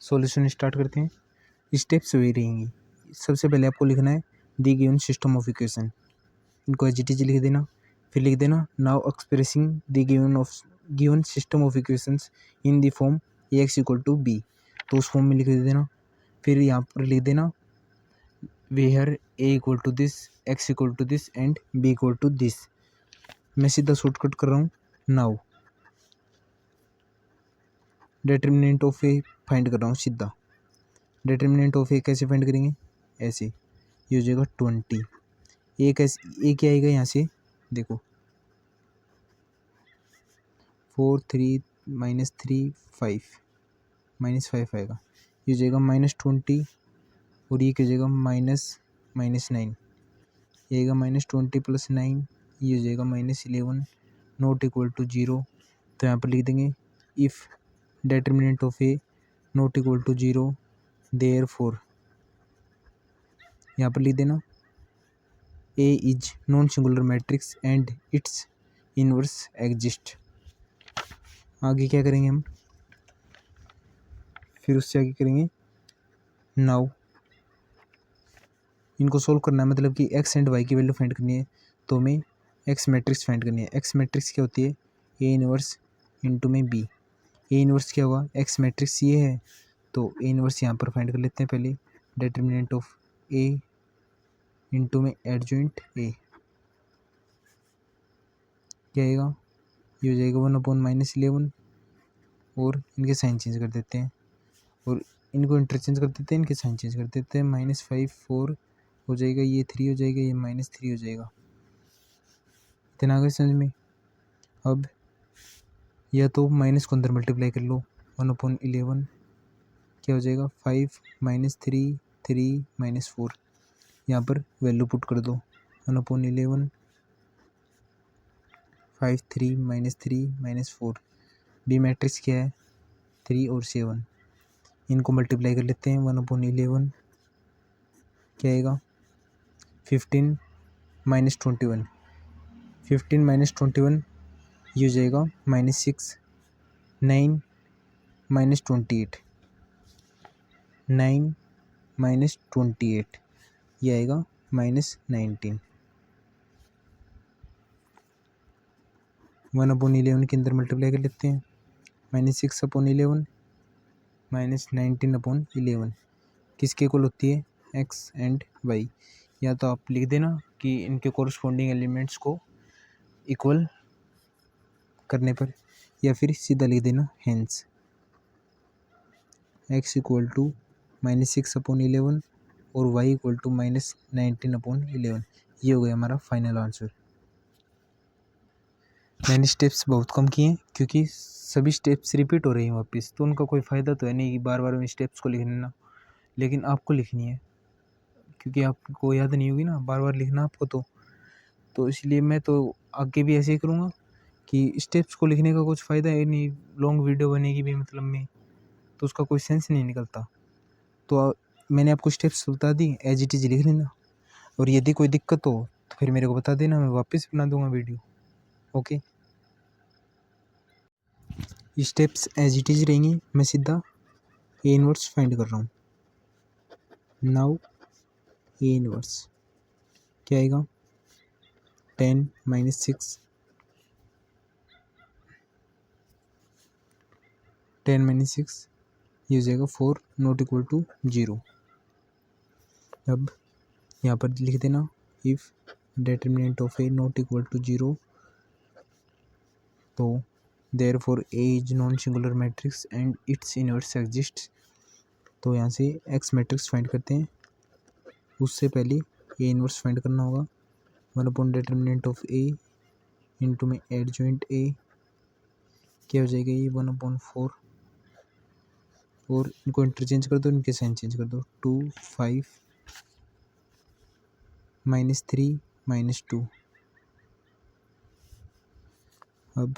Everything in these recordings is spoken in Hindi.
सॉल्यूशन स्टार्ट करते हैं। स्टेप्स वही रहेंगी। सबसे पहले आपको लिखना है the given system of equation, इनको एज इट इज लिख देना। फिर लिख देना now expressing the given system of equations in the form ax equal to B, तो उस फॉर्म में लिख देना। फिर यहाँ पर लिख देना where a equal to this, x equal to this and b equal to this. मैं सीधा शॉर्टकट कर रहा हूँ। Now determinant of A find कर रहा हूँ सीधा। डिटर्मिनेंट ऑफ ए कैसे फाइंड करेंगे, ऐसे ये हो जाएगा 20। ए कैसे, ए क्या आएगा यहाँ से देखो 4 3 -3 5 -5 आएगा, ये हो जाएगा -20 और ये क्या हो जाएगा -9, ये आएगा -20 + 9, ये हो जाएगा -11 नॉट इक्वल टू 0। तो यहाँ पर लिख देंगे if determinant of A not equal to 0 therefore, यहाँ पर लिख देना A is non singular matrix and its inverse exist. आगे क्या करेंगे हम, फिर उससे आगे करेंगे नाउ इनको सोल्व करना है, मतलब कि एक्स एंड वाई की वैल्यू फाइंड करनी है। तो हमें एक्स मैट्रिक्स फाइंड करनी है। एक्स मैट्रिक्स क्या होती है, ए इनवर्स इंटू में बी। ए इनवर्स क्या हुआ, एक्स मैट्रिक्स ये है, तो ए इनवर्स यहाँ पर फाइंड कर लेते हैं पहले। डिटर्मिनेंट ऑफ ए इंटू में एडजॉइंट ए क्या आएगा, ये हो जाएगा 1/-11 और इनके साइन चेंज कर देते हैं और इनको इंटरचेंज कर देते हैं, इनके साइन चेंज कर देते हैं। -5 4 हो जाएगा, ये 3 हो जाएगा, ये -3 हो जाएगा। इतना आ गया समझ में। अब या तो माइनस को अंदर मल्टीप्लाई कर लो, 1/11 क्या हो जाएगा 5 -3 3 -4, यहाँ पर वैल्यू पुट कर दो 1/11 5 3 -3 -4। बी मैट्रिक्स क्या है 3 और 7, इनको मल्टीप्लाई कर लेते हैं। 1/11 क्या आएगा 15 -21, 15 -21 ये हो जाएगा -6 9 -28 9 -28 ये आएगा -19। 1/11 के अंदर मल्टीप्लाई कर लेते हैं, -6/11 -19/11 किसके इक्वल होती है, एक्स एंड वाई। या तो आप लिख देना कि इनके कोरस्पॉन्डिंग एलिमेंट्स को इक्वल करने पर, या फिर सीधा लिख देना हेंस x इक्वल टू -6/11 और y इक्वल टू -19/11। ये हो गया हमारा फाइनल आंसर। मैंने स्टेप्स बहुत कम किए हैं क्योंकि सभी स्टेप्स रिपीट हो रही हैं वापस, तो उनका कोई फ़ायदा तो है नहीं कि बार बार उन स्टेप्स को लिखना, लेकिन आपको लिखनी है क्योंकि आपको याद नहीं होगी ना बार बार लिखना आपको, तो इसलिए मैं तो आगे भी ऐसे ही करूँगा कि स्टेप्स को लिखने का कुछ फ़ायदा है नहीं, लॉन्ग वीडियो बनेगी भी मतलब में, तो उसका कोई सेंस नहीं निकलता। तो मैंने आपको स्टेप्स बता दी, एज इट इज़ लिख लेना, और यदि कोई दिक्कत हो तो फिर मेरे को बता देना, मैं वापस बना दूंगा video. Okay, steps as it is रहेंगी। मैं सीधा ए इनवर्स फाइंड कर रहा हूँ। नाउ ए इनवर्स क्या आएगा 10 -6 10 -6 ये हो जाएगा 4 नॉट इक्वल टू 0। अब यहाँ पर लिख देना if determinant of A not equal to 0 तो therefore A is non singular matrix and its inverse exist. तो यहाँ से एक्स मैट्रिक्स फाइंड करते हैं, उससे पहले ए इनवर्स फाइंड करना होगा। 1/डिटर्मिनेंट ऑफ ए इंटू में एडजॉइंट ए क्या हो जाएगा, ये 1/4 और इनको इंटरचेंज कर दो, इनके साइन चेंज कर दो। 2 5 -3 -2। अब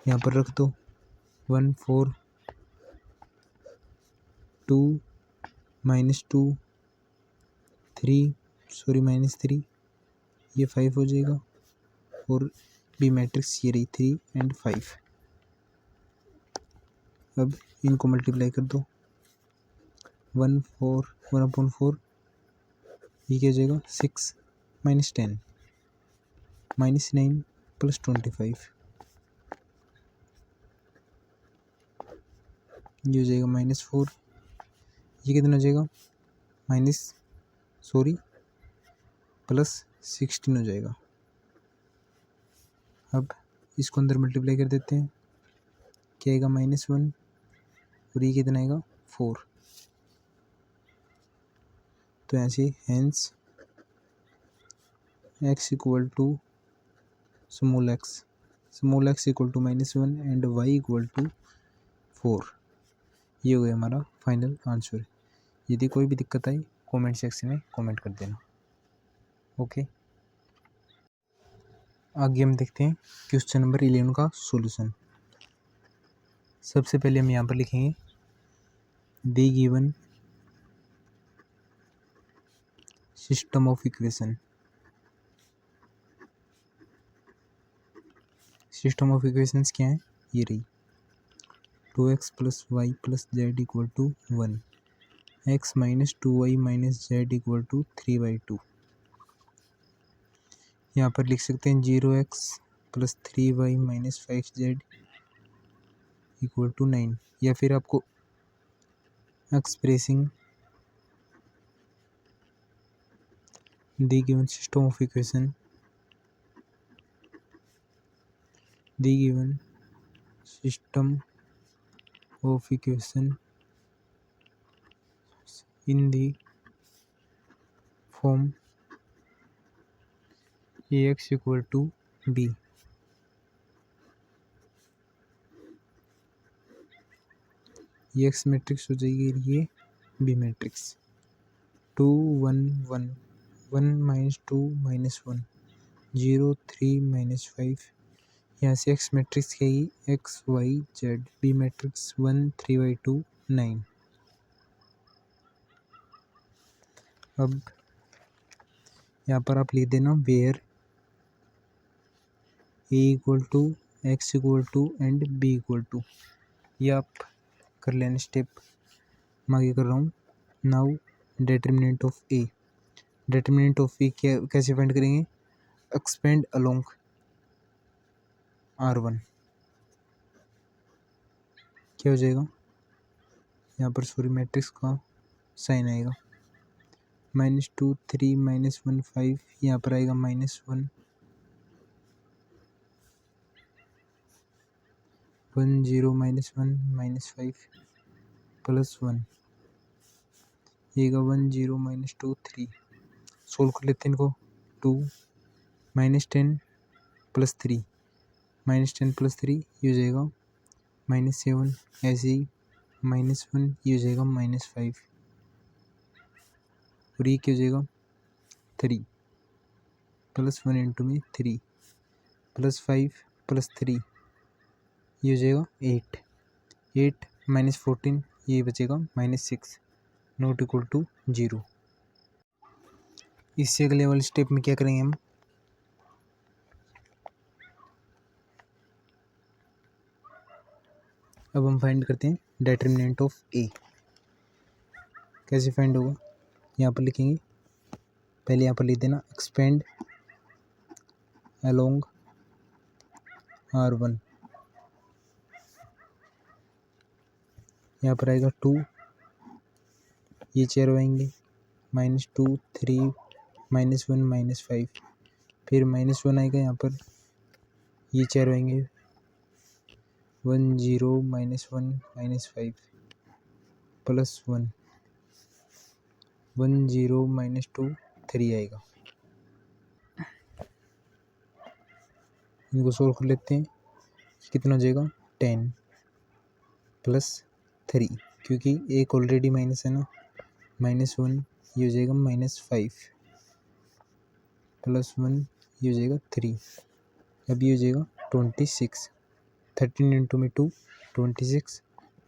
यहाँ पर रख दो 1 4 2 -2 3 -3 ये 5 हो जाएगा और बी मैट्रिक्स ये रही 3 और 5। अब इनको मल्टीप्लाई कर दो, 1/4 ये क्या हो जाएगा 6 माइनस 10 माइनस 9 प्लस 25 ये हो जाएगा -4, ये कितना हो जाएगा प्लस 16 हो जाएगा। अब इसको अंदर मल्टीप्लाई कर देते हैं, क्या आएगा -1 और ये कितना आएगा 4। तो ऐसे hence x equal to small x equal to -1 and y equal to 4। ये हो गया हमारा फाइनल आंसर। यदि कोई भी दिक्कत आई कमेंट सेक्शन में कमेंट कर देना। ओके, आगे हम देखते हैं क्वेश्चन नंबर 11 का सॉल्यूशन। सबसे पहले हम यहाँ पर लिखेंगे the given system of equation. System of equations क्या है, ये रही 2x plus Y plus Z equal to 1, x minus 2y minus Z equal to 3/2। यहाँ पर लिख सकते हैं 0x plus 3y minus 5z equal to 9, या फिर आपको expressing the given system of equation, the given system of equation in the form ax equal to b। ये एक्स मैट्रिक्स हो जाएगी, ये B matrix 2 1 1 1 minus 2 minus 1 0 3 minus 5। यहाँ से एक्स मैट्रिक्स क्या है X Y Z, B matrix 1 3/2 9। अब यहाँ पर आप लिख देना where A equal to X equal to and B equal to. ये आप कर लेना स्टेप, मैं आगे कर रहा हूँ। Now determinant of A, determinant of A क्या कैसे फाइंड करेंगे, एक्सपेंड अलोंग R1। क्या हो जाएगा यहाँ पर, सॉरी मैट्रिक्स का साइन आएगा -2 3 -1 5, यहाँ पर आएगा -1 1 0 -1 -5 प्लस 1, ये 1 0 -2 3। सोल्व कर लेते हैं इनको, 2 -10 प्लस 3 -10 प्लस 3 ये हो जाएगा -7, ऐसे ही -1 ये हो जाएगा -5 और ये क्या हो जाएगा 3 प्लस 1 इंटू में 3 प्लस 5 प्लस 3 ये हो जाएगा 8 8 -14 ये बचेगा -6 नॉट इक्वल टू 0। इससे अगले वाले स्टेप में क्या करेंगे हम, अब हम फाइंड करते हैं डिटरमिनेंट ऑफ ए। कैसे फाइंड होगा, यहाँ पर लिखेंगे, पहले यहाँ पर लिख देना एक्सपेंड अलोंग R1। यहाँ पर आएगा 2, ये चेयर आएंगे -2 3 -1 -5, फिर -1 आएगा, यहाँ पर ये चेयर आएंगे 1 0 -1 -5 प्लस 1 1 0 -2 3 आएगा। इनको सोल्व कर लेते हैं, कितना हो जाएगा 10 प्लस 3, क्योंकि एक ऑलरेडी माइनस है ना, -1 ये हो जाएगा -5 प्लस 1 ये हो जाएगा 3। अब ये हो जाएगा 26, 13 इंटू में 2 26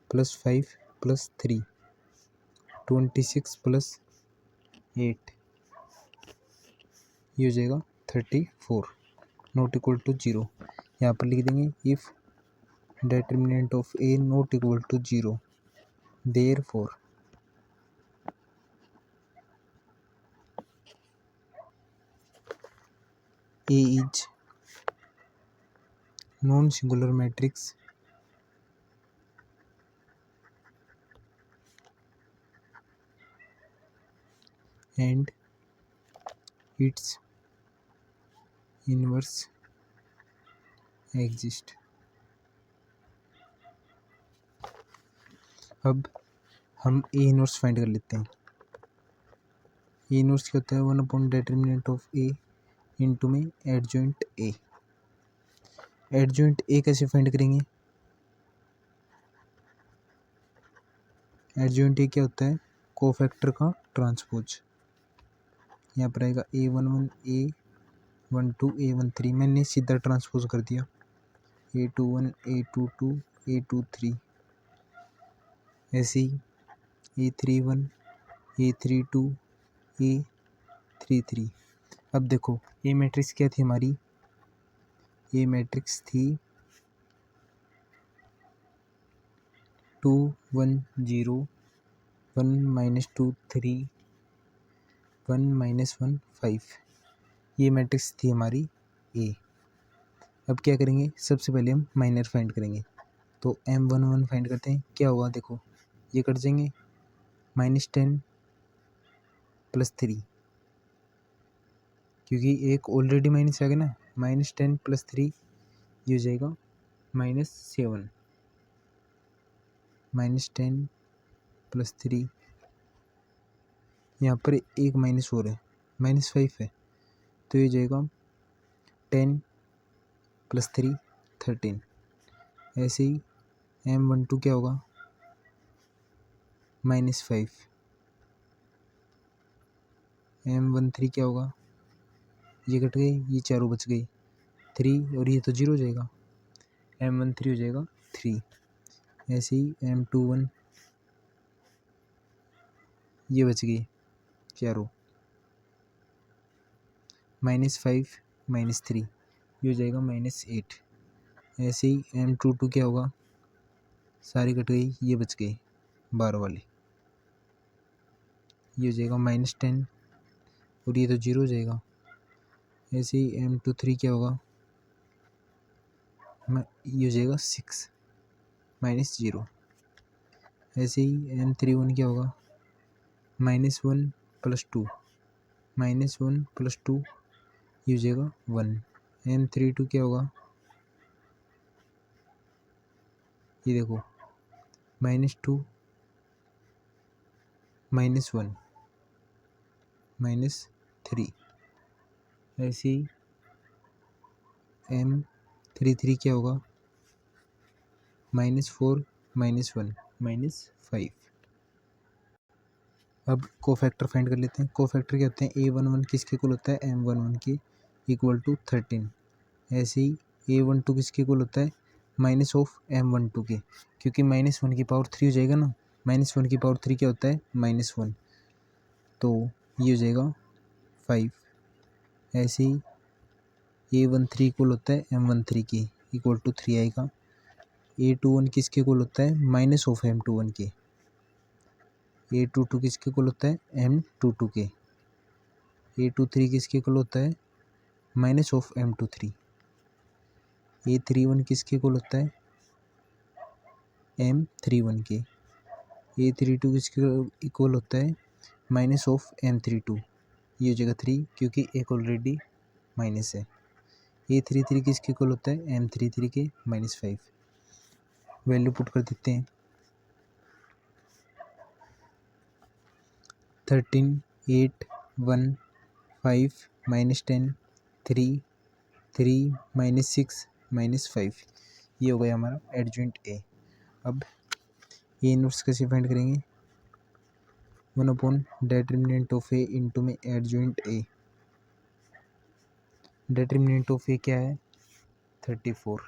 प्लस 5 प्लस 3 26 प्लस 8 ये हो जाएगा 34 नॉट इक्वल टू 0। यहाँ पर लिख देंगे if determinant of A not equal to 0 therefore A is non-singular matrix and its inverse exist। अब हम ए इनवर्स फाइंड कर लेते हैं। ए इनवर्स क्या होता है? 1 डिटर्मिनेंट ऑफ ए इंटू में एडजॉइंट ए। एडजॉइंट ए कैसे फाइंड करेंगे? एडजॉइंट ए क्या होता है? कोफैक्टर का ट्रांसपोज। यहाँ पर आएगा A11 A12 A13, मैंने सीधा ट्रांसपोज कर दिया। A21 A22 A23, ऐसे ही A31 A32 A33। अब देखो ए मैट्रिक्स क्या थी हमारी? ए मैट्रिक्स थी 2 1 0 1 -2 3 1 -1 5। ये मैट्रिक्स थी हमारी ए। अब क्या करेंगे? सबसे पहले हम माइनर फाइंड करेंगे। तो M11 फाइंड करते हैं। क्या होगा? देखो ये कट जाएंगे, -10 + 3, क्योंकि एक ऑलरेडी माइनस आ गया ना। -10 + 3 ये हो जाएगा -7। -10 + 3, यहाँ पर एक माइनस और है, -5 है, तो ये हो जाएगा 10 + 3 13। ऐसे ही M12 क्या होगा? -5। M13 क्या होगा? ये कट गए, ये चारों बच गए, 3 और ये तो 0 हो जाएगा। M13 हो जाएगा 3। ऐसे ही M21 ये बच गई चारों, -5 -3 ये हो जाएगा -8। ऐसे ही M22 क्या होगा? सारी कट गई, ये बच गई 12 वाली, ये हो जाएगा -10 और ये तो 0 हो जाएगा। ऐसे ही M23 क्या होगा? ये हो जाएगा 6 -0। ऐसे ही M31 क्या होगा? -1 + 2 -1 + 2 ये हो जाएगा 1। M32 क्या होगा? ये देखो -2 -1 -3। ऐसे ही M33 क्या होगा? -4 -1 -5। अब कोफैक्टर फाइंड कर लेते हैं। कोफैक्टर क्या होते हैं? A11 किसके इक्वल होता है? M11 के इक्वल टू 13। ऐसे ही A12 किसके इक्वल होता है? -M12 के, क्योंकि -1 की पावर 3 हो जाएगा ना। -1 की पावर 3 क्या होता है? -1, तो ये हो जाएगा 5। ऐसे ही A13 इक्वल होता है M13 के इक्वल टू 3 आएगा। A21 किसके इक्वल होता है? -M21 के। A22 किसके इक्वल होता है? M22 के। A23 किसके इक्वल होता है? -M23। A31 किसके इक्वल होता है? M31 के। A32 किसके इक्वल होता है? -M32। ये हो जाएगा 3, क्योंकि एक ऑलरेडी माइनस है। A33 किसके इक्वल होता है? M33 के -5। वैल्यू पुट कर देते हैं। 13 8 1 5 -10 3 3 -6 -5। ये हो गया हमारा एडजॉइंट ए। अब ए इनवर्स कैसे फाइंड करेंगे? 1 डिटर्मिनेंट ऑफ ए इंटू में adjoint A. Determinant of A क्या है? 34।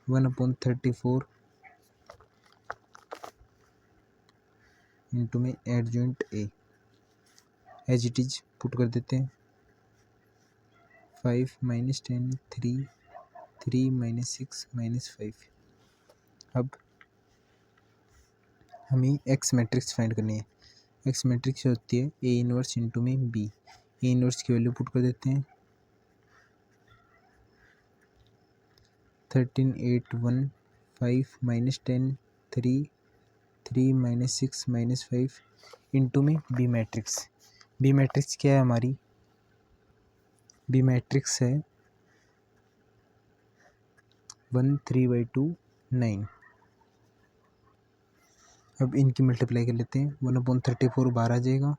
1/34 इंटू में adjoint A. As it is put कर देते हैं। 5 -10 3 3 -6 -5। अब हमें एक्स मैट्रिक्स फाइंड करनी है। एक्स मैट्रिक्स होती है ए इनवर्स इंटू में बी। ए इनवर्स की वैल्यू पुट कर देते हैं 13 8 1 5 -10 3 3 -6 -5 इंटू में बी मैट्रिक्स। बी मैट्रिक्स क्या है हमारी? बी मैट्रिक्स है 1 3/2 9। अब इनकी मल्टीप्लाई कर लेते हैं। 1/34 बाहर आ जाएगा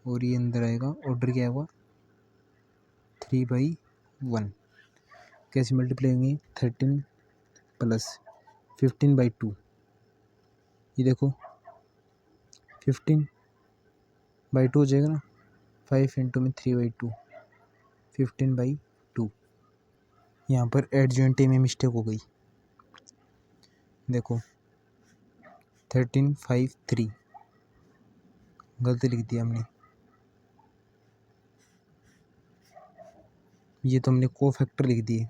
और ये अंदर आएगा। ऑर्डर क्या होगा? 3/1। कैसे मल्टीप्लाई होंगे? 13 प्लस 15/2। ये देखो 15/2 हो जाएगा ना। 5 इंटू में 3/2 15/2। यहाँ पर एडजॉइंट में मिस्टेक हो गई। देखो 13 5 3 गलती लिख दिया हमने। ये तो हमने को फैक्टर लिख दिए।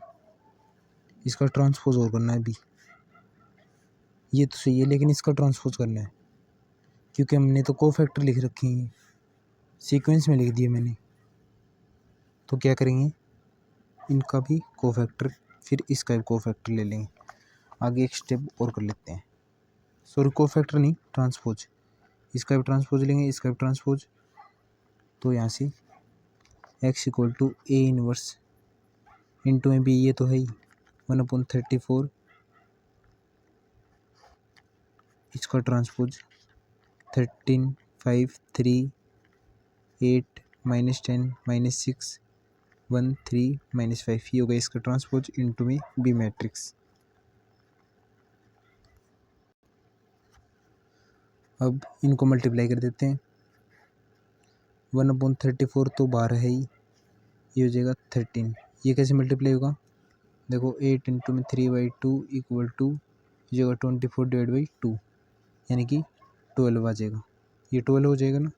इसका ट्रांसपोज और करना है अभी। ये तो सही है लेकिन इसका ट्रांसपोज करना है क्योंकि हमने तो को फैक्टर लिख रखी है, सीक्वेंस में लिख दिए मैंने। तो क्या करेंगे? इनका भी को फैक्टर, फिर इसका भी को फैक्टर ले लेंगे। आगे एक स्टेप और कर लेते हैं। सॉरी, को फैक्टर नहीं, ट्रांसपोज। इसका भी ट्रांसपोज लेंगे, इसका भी ट्रांसपोज। तो यहाँ से x equal to A inverse into में बी, ये तो है ही 1/34। इसका ट्रांसपोज 13 5 3 8 -10 -6 1 3 -5। ये हो गया इसका ट्रांसपोज इंटू में बी मैट्रिक्स। अब इनको मल्टीप्लाई कर देते हैं। 1/34 तो बाहर है ही, ये हो जाएगा 13। ये कैसे मल्टीप्लाई होगा? देखो 8 इंटू में 3/2 इक्वल टू ये होगा 24/2, यानी कि 12 आ जाएगा। ये 12 हो जाएगा ना,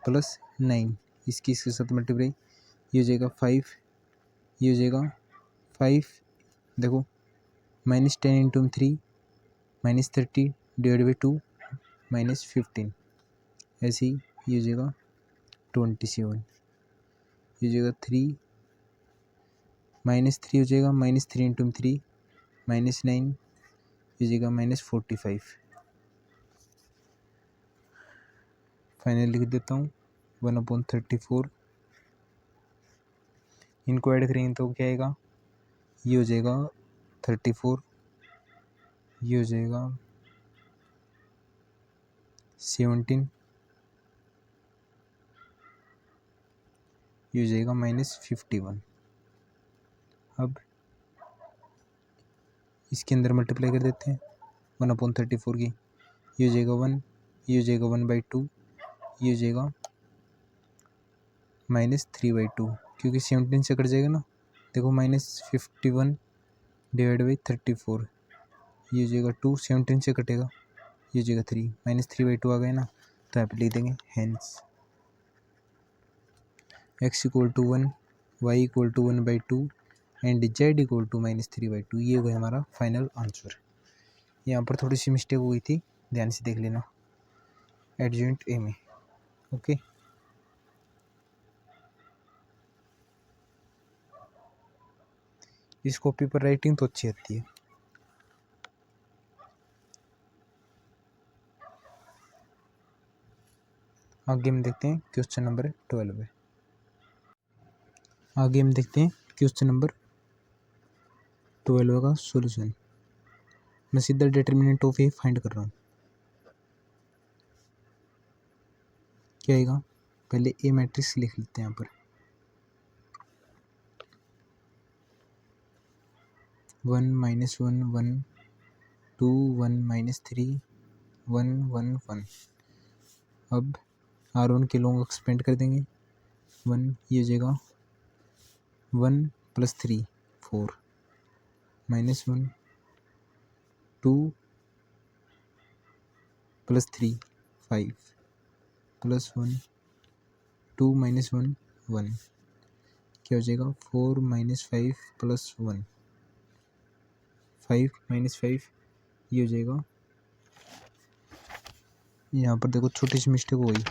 प्लस 9 इसके साथ मल्टीप्लाई, ये हो जाएगा 5। ये हो जाएगा 5। देखो -10 इंटू में 3 -30/2 -15, ऐसे ही ये हो जाएगा 27। ये हो जाएगा 3 -3 हो जाएगा, -3 इंटू में 3 -9, ये हो जाएगा -45। फाइनल लिख देता हूँ 1/34। इनको ऐड करेंगे तो क्या आएगा? ये हो जाएगा 34, ये हो जाएगा 17, ये हो जाएगा -51। अब इसके अंदर मल्टीप्लाई कर देते हैं 1/34 की। ये हो जाएगा 1, ये हो जाएगा 1/2, ये हो जाएगा -3/2, क्योंकि 17 से कट जाएगा ना। देखो -51/34, ये हो जाएगा 2, 17 से कटेगा, ये हो जाएगा 3, -3/2 आ गया ना। तो यहाँ पे लिख देंगे hence x equal to 1, y equal to 1/2 and z equal to -3/2। ये हो गया हमारा फाइनल आंसर। यहाँ पर थोड़ी सी मिस्टेक हुई थी, ध्यान से देख लेना एडजॉइंट ए में। ओके, इस कॉपी पर राइटिंग तो अच्छी आती है। आगे हम देखते हैं क्वेश्चन नंबर 12 है। आगे हम देखते हैं क्वेश्चन नंबर 12 का सॉल्यूशन। मैं सीधा डिटर्मिनेंट ऑफ ए फाइंड कर रहा हूँ। क्या आएगा? पहले ए मैट्रिक्स लिख लेते हैं यहाँ पर। 1 -1 1 2 1 -3 1 1 1। अब R1 के लॉन्ग एक्सपेंड कर देंगे। 1, ये हो जाएगा 1 + 3 4 -1 2 + 3 5 +1 2 -1 1। क्या हो जाएगा? 4 -5 +1 5 -5, ये हो जाएगा यहाँ पर देखो छोटी सी मिस्टेक हो गई,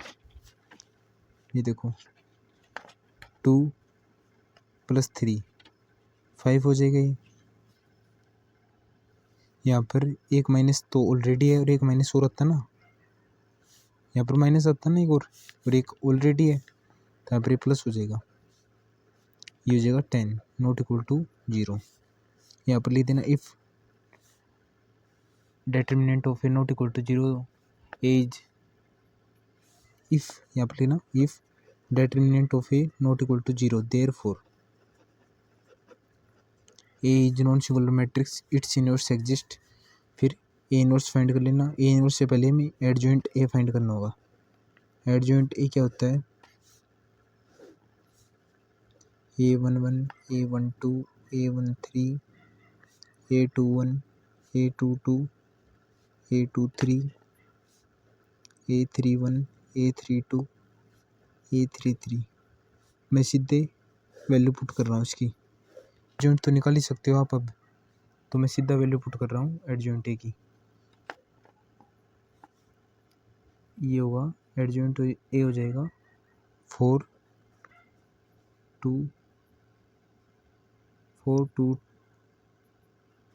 ये देखो 2 + 3 5 हो जाएगा ये। यहाँ पर एक माइनस तो ऑलरेडी है और एक माइनस और आता ना, यहाँ पर माइनस आता ना एक और एक ऑलरेडी है, तो यहाँ पर प्लस हो जाएगा, ये हो जाएगा 10 नॉट इक्वल टू 0। यहाँ पर लिख देना if determinant of A not equal to 0 is, if यहाँ पर लिखना if determinant of A not equal to 0 therefore A is non singular matrix its inverse exist. फिर ए इनवर्स फाइंड कर लेना, ए इनवर्स से पहले हमें एडजॉइंट ए फाइंड करना होगा। एडजॉइंट ए क्या होता है, A11 A12 A13 A21 A22 A23 A31 A32 A33। मैं सीधे वैल्यू पुट कर रहा हूँ इसकी, एडजॉइंट तो निकाल ही सकते हो आप अब, तो मैं सीधा वैल्यू पुट कर रहा हूँ एडजॉइंट ए की। ये होगा एडजॉइंट ए हो जाएगा 4 2 4 2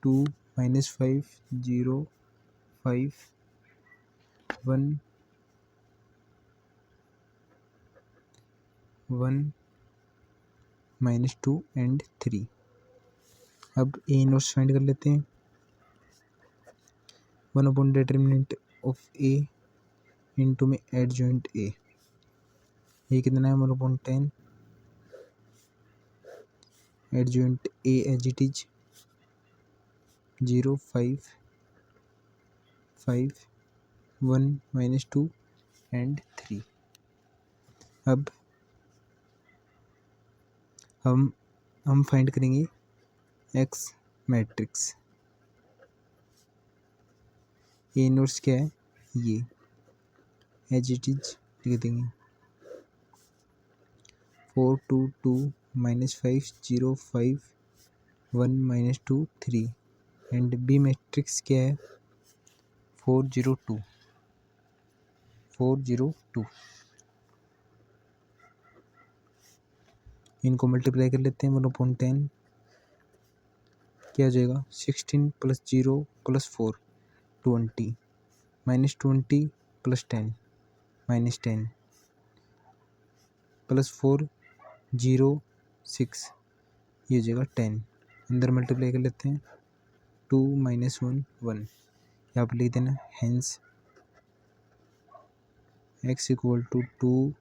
2 -5 0 5 1 1 -2 एंड 3। अब ए इनवर्स फाइंड कर लेते हैं। 1 / डिटर्मिनेंट ऑफ ए इंटू में एडजॉइंट ए, ये कितना है 1/10 adjoint A as it is 0 5 5 1 -2 and 3। अब हम फाइंड करेंगे एक्स मैट्रिक्स। ए इनवर्स क्या है, ये एज इट इज लिख देंगे 4 2 2 -5 0 5 1 -2 3 एंड बी मैट्रिक्स क्या है 4 0 2 4 0 2। इनको मल्टीप्लाई कर लेते हैं 1/10 क्या हो जाएगा 16 + 0 + 4 20 -20 + 10 -10 +4 0 6, ये हो जाएगा 10। अंदर मल्टीप्लाई कर लेते हैं 2 - 1 1, यहाँ पर लिख देना हेंस x = 2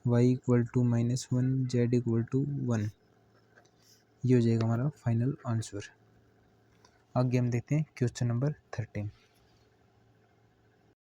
y = -1 z = 1। ये हो जाएगा हमारा फाइनल आंसर। आगे हम देखते हैं क्वेश्चन नंबर 13।